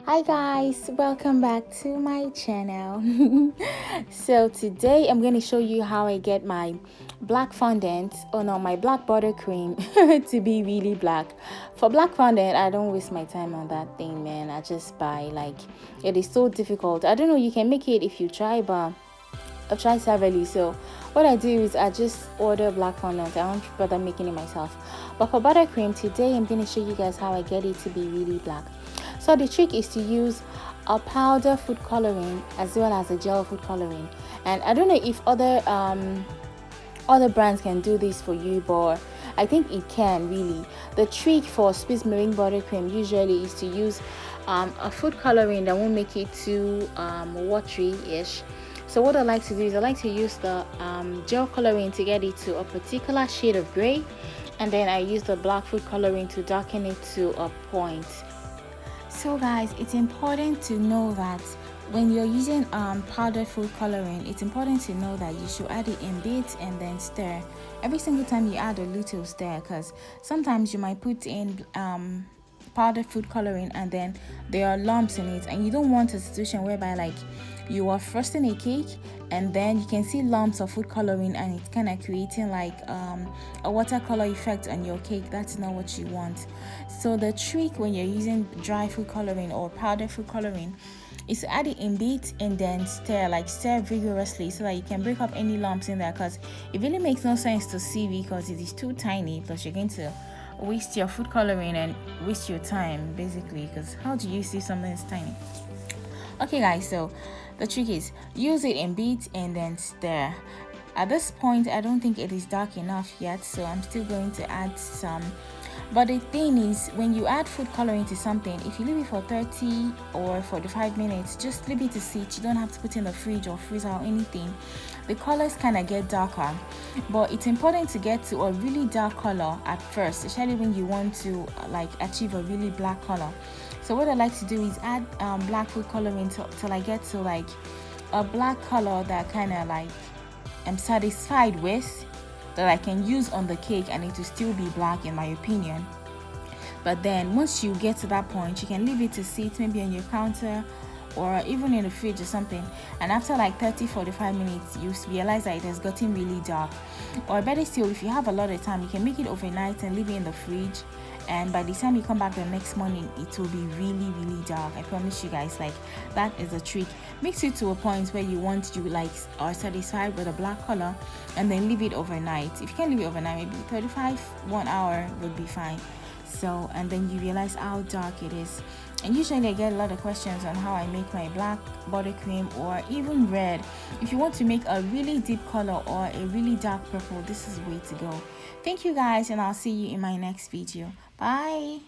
Hi guys, welcome back to my channel. So today I'm going to show you how I get my black fondant, or no, my black buttercream to be really black. For black fondant, I don't waste my time on that thing, man. I just buy, like, it is so difficult. I don't know, you can make it if you try, but I've tried severally. So what I do is I just order black fondant. I don't bother making it myself. But for buttercream, today I'm going to show you guys how I get it to be really black. So the trick is to use a powder food coloring as well as a gel food coloring. And I don't know if other brands can do this for you, but I think it can really. The trick for Swiss Marine buttercream usually is to use a food coloring that won't make it too watery-ish. So what I like to do is I like to use the gel coloring to get it to a particular shade of gray, and then I use the black food coloring to darken it to a point. So guys, it's important to know that when you're using powdered food coloring, it's important to know that you should add it in bits and then stir. Every single time you add a little stir, because sometimes you might put in powdered food coloring and then there are lumps in it, and you don't want a situation whereby like you are frosting a cake and then you can see lumps of food coloring and it's kind of creating like a watercolor effect on your cake. That's not what you want. So the trick when you're using dry food coloring or powdered food coloring is to add it in bits and then stir vigorously so that you can break up any lumps in there, because it really makes no sense to sieve because it is too tiny, plus you're going to waste your food coloring and waste your time basically, because how do you see something that's tiny? Okay guys, so the trick is use it in bits and then stir. At this point I don't think it is dark enough yet, so I'm still going to add some. But the thing is, when you add food coloring to something, if you leave it for 30 or 45 minutes, just leave it to sit. You don't have to put it in the fridge or freezer or anything. The colors kind of get darker, but it's important to get to a really dark color at first, especially when you want to like achieve a really black color. So what I like to do is add black food coloring till I get to like a black color that kind of like I'm satisfied with, that I can use on the cake, and it will still be black in my opinion. But then once you get to that point, you can leave it to sit, maybe on your counter or even in the fridge or something, and after like 30-45 minutes you realize that it has gotten really dark. Or better still, if you have a lot of time, you can make it overnight and leave it in the fridge, and by the time you come back the next morning it will be really dark. I promise you guys, like, that is a trick. Mix it to a point where you are satisfied with a black color, and then leave it overnight. If you can leave it overnight, maybe 1 hour would be fine. So, and then you realize how dark it is. And usually I get a lot of questions on how I make my black buttercream or even red. If you want to make a really deep color or a really dark purple, this is the way to go. Thank you guys, and I'll see you in my next video. Bye.